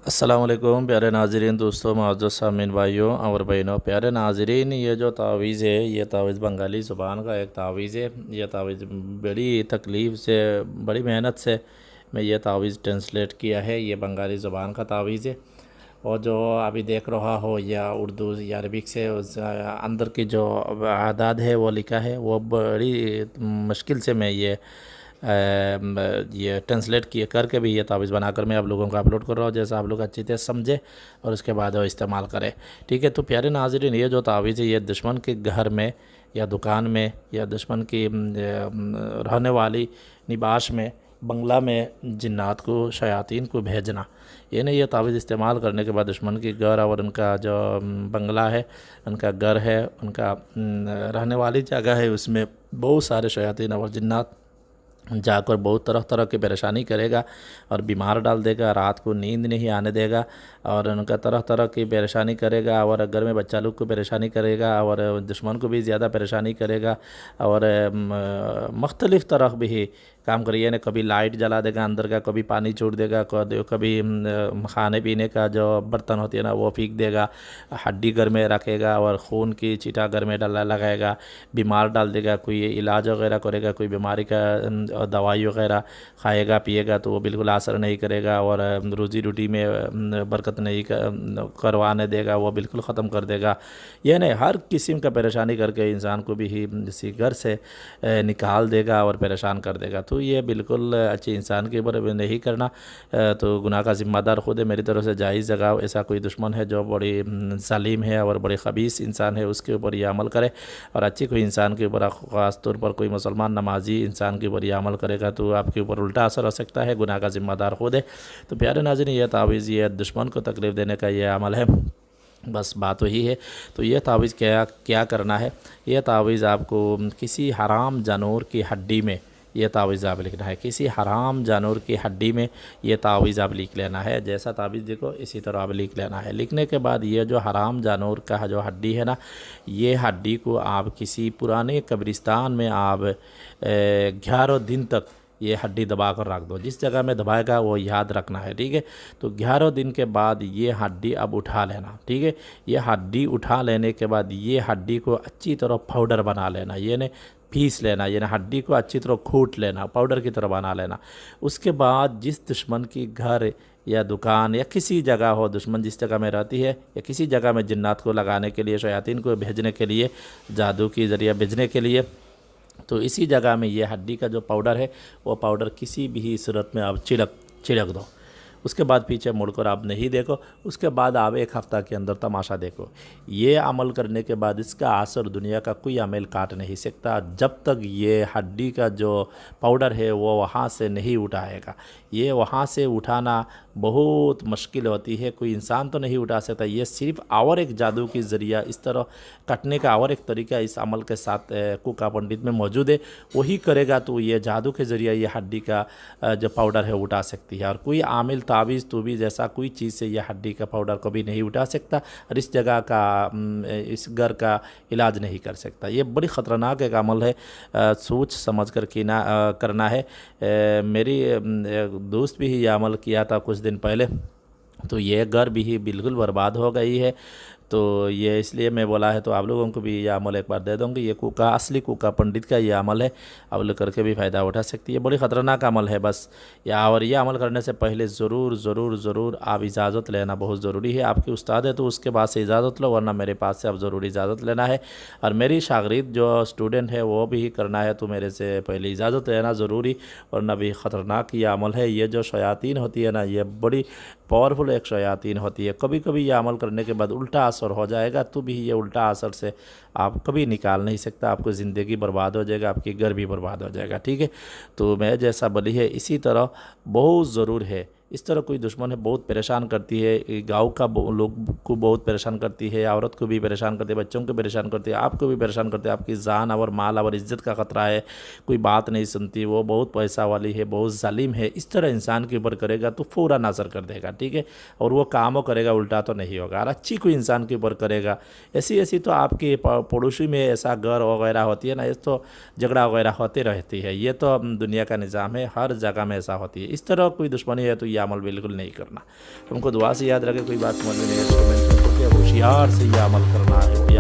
अस्सलाम वालेकुम प्यारे नाज़रीन, दोस्तों, मुअज़्ज़ज़ सामीन, भाइयों और बहनों। प्यारे नाज़रीन, ये जो तावीज़ है, ये तावीज़ बंगाली ज़ुबान का एक तावीज़ है। ये तावीज़ बड़ी तकलीफ़ से, बड़ी मेहनत से मैं ये तावीज़ ट्रांसलेट किया है। ये बंगाली ज़ुबान का तावीज़ है और जो अभी देख रहा हो या उर्दू या अरबिक से उस अंदर की जो आदाद है वो लिखा है, वो बड़ी मुश्किल से मैं ये ट्रांसलेट किए करके भी ये तावीज़ बनाकर मैं आप लोगों को अपलोड कर रहा हूँ, जैसा आप लोग अच्छी तरह समझे और उसके बाद वो इस्तेमाल करें। ठीक है, तो प्यारे नाज़रीन, ये जो तावीज़ है ये दुश्मन के घर में या दुकान में या दुश्मन की रहने वाली निबाश में, बंगला में जिन्नात को, शयातीन को भेजना। ये नहीं, ये तावीज़ इस्तेमाल करने के बाद दुश्मन के घर और उनका जो बंगला है, उनका घर है, उनका रहने वाली जगह है, उसमें बहुत सारे शयातीन और जिन्नात जाकर बहुत तरह तरह की परेशानी करेगा और बीमार डाल देगा, रात को नींद नहीं आने देगा और उनका तरह तरह की परेशानी करेगा और घर में बच्चा लोग को परेशानी करेगा और दुश्मन को भी ज़्यादा परेशानी करेगा और मुख्तलिफ़ तरह भी काम करिए ना। कभी लाइट जला देगा अंदर का, कभी पानी छोड़ देगा, कभी खाने पीने का जो बर्तन होती है ना वो फेंक देगा, हड्डी घर में रखेगा और खून की चीटा घर में डाला लगाएगा, बीमार डाल देगा, कोई इलाज वगैरह करेगा, कोई बीमारी का दवाई वगैरह खाएगा पिएगा तो वो बिल्कुल असर नहीं करेगा और रोज़ी रोटी में बरकत नहीं करवाने देगा, वो बिल्कुल ख़त्म कर देगा। ये नहीं, हर किस्म का परेशानी करके इंसान को भी इसी घर से निकाल देगा और परेशान कर देगा। तो ये बिल्कुल अच्छे इंसान के ऊपर नहीं करना, तो गुनाह का ज़िम्मेदार खुद है। मेरी तरफ से जायज़ जगह ऐसा कोई दुश्मन है जो बड़ी जालिम है और बड़ी ख़बीस इंसान है, उसके ऊपर ये अमल करे और अच्छी कोई इंसान के ऊपर, ख़ास तौर पर कोई मुसलमान नमाजी इंसान के ऊपर ये अमल करेगा तो आपके ऊपर उल्टा असर हो सकता है। गुनाह का ज़िम्मेदार खुद है। तो प्यारे नाज़रीन, ये तावीज़, ये दुश्मन को तकलीफ़ देने का ये अमल है, बस बात वही है। तो ये तावीज़ क्या क्या करना है, ये तावीज़ आपको किसी हराम जानवर की हड्डी में ये तावीज़ आप लिखना है। किसी हराम जानवर की हड्डी में ये तावीज़ आप लिख लेना है। जैसा तावीज़ देखो इसी तरह आप लिख लेना है। लिखने के बाद ये जो हराम जानवर का जो हड्डी है ना, ये हड्डी को आप किसी पुराने कब्रिस्तान में आप 11 दिन तक ये हड्डी दबा कर रख दो। जिस जगह में दबाएगा वो याद रखना है, ठीक है। तो 11 दिन के बाद ये हड्डी अब उठा लेना, ठीक है। ये हड्डी उठा लेने के बाद ये हड्डी को अच्छी तरह पाउडर बना लेना, ये ने पीस लेना, ये ना हड्डी को अच्छी तरह कूट लेना, पाउडर की तरह बना लेना। उसके बाद जिस दुश्मन की घर या दुकान या किसी जगह हो, दुश्मन जिस जगह में रहती है या किसी जगह में जिन्नात को लगाने के लिए, शयातीन को भेजने के लिए, जादू की ज़रिया भेजने के लिए, तो इसी जगह में ये हड्डी का जो पाउडर है वो पाउडर किसी भी सूरत में आप छिड़क दो। उसके बाद पीछे मुड़कर आप नहीं देखो। उसके बाद आप एक हफ़्ता के अंदर तमाशा देखो। ये अमल करने के बाद इसका असर दुनिया का कोई अमल काट नहीं सकता जब तक ये हड्डी का जो पाउडर है वो वहाँ से नहीं उठाएगा। ये वहाँ से उठाना बहुत मुश्किल होती है, कोई इंसान तो नहीं उठा सकता। ये सिर्फ और एक जादू की ज़रिया इस तरह कटने का और एक तरीका इस अमल के साथ कुका पंडित में मौजूद है, वही करेगा तो ये जादू के ज़रिए ये हड्डी का जो पाउडर है उठा सकती है। और कोई आमिल तावीज़ तूवीज़ ऐसा कोई चीज़ से यह हड्डी का पाउडर कभी नहीं उठा सकता और इस जगह का, इस घर का इलाज नहीं कर सकता। ये बड़ी ख़तरनाक एक अमल है, सोच समझ कर करना है। मेरी दोस्त भी ये अमल किया था कुछ दिन पहले, तो ये घर भी बिल्कुल बर्बाद हो गई है। तो ये इसलिए मैं बोला है, तो आप लोगों को भी ये अमल एक बार दे दूँगी। ये कुका, असली कुका पंडित का ये अमल है, आप लोग करके भी फ़ायदा उठा सकती है। बड़ी ख़तरनाक अमल है बस। और ये अमल करने से पहले ज़रूर आप इजाज़त लेना बहुत ज़रूरी है। आपकी उस्ताद है तो उसके बाद से इजाज़त लो, वरना मेरे पास से आप ज़रूर इजाज़त लेना है। और मेरी शागिर्द जो स्टूडेंट है वो भी करना है तो मेरे से पहले इजाज़त लेना ज़रूरी, वरना भी ख़तरनाक ये अमल है। ये जो शयातीन होती है ना, ये बड़ी पावरफुल एक शयातीन होती है। कभी कभी ये अमल करने के बाद उल्टा असर हो जाएगा तो भी ये उल्टा असर से आप कभी निकाल नहीं सकता। आपको ज़िंदगी बर्बाद हो जाएगा, आपकी घर भी बर्बाद हो जाएगा, ठीक है। तो मैं जैसा बोली है इसी तरह बहुत ज़रूर है। इस तरह कोई दुश्मन है बहुत परेशान करती है, गाँव का लोग को बहुत परेशान करती है, औरत को भी परेशान करती है, बच्चों को परेशान करती है, आपको भी परेशान करती है। आपकी जान और माल और इज़्ज़त का ख़तरा है, कोई बात नहीं सुनती, वो बहुत पैसा वाली है, बहुत जालिम है, इस तरह इंसान के ऊपर करेगा तो फ़ौरन असर कर देगा, ठीक है। और वो कामों करेगा, उल्टा तो नहीं होगा। और अच्छी कोई इंसान के ऊपर करेगा, ऐसी तो आपके पड़ोसी में ऐसा घर वगैरह होती है ना, इस तो झगड़ा वगैरह होते रहती है। ये तो दुनिया का निज़ाम है, हर जगह में ऐसा होती है। इस तरह कोई दुश्मनी है तो ये अमल बिल्कुल नहीं करना। तुमको दुआ से याद रखे, कोई बात समझ में नहीं है तो कमेंट में होशियार से ये अमल करना है, ये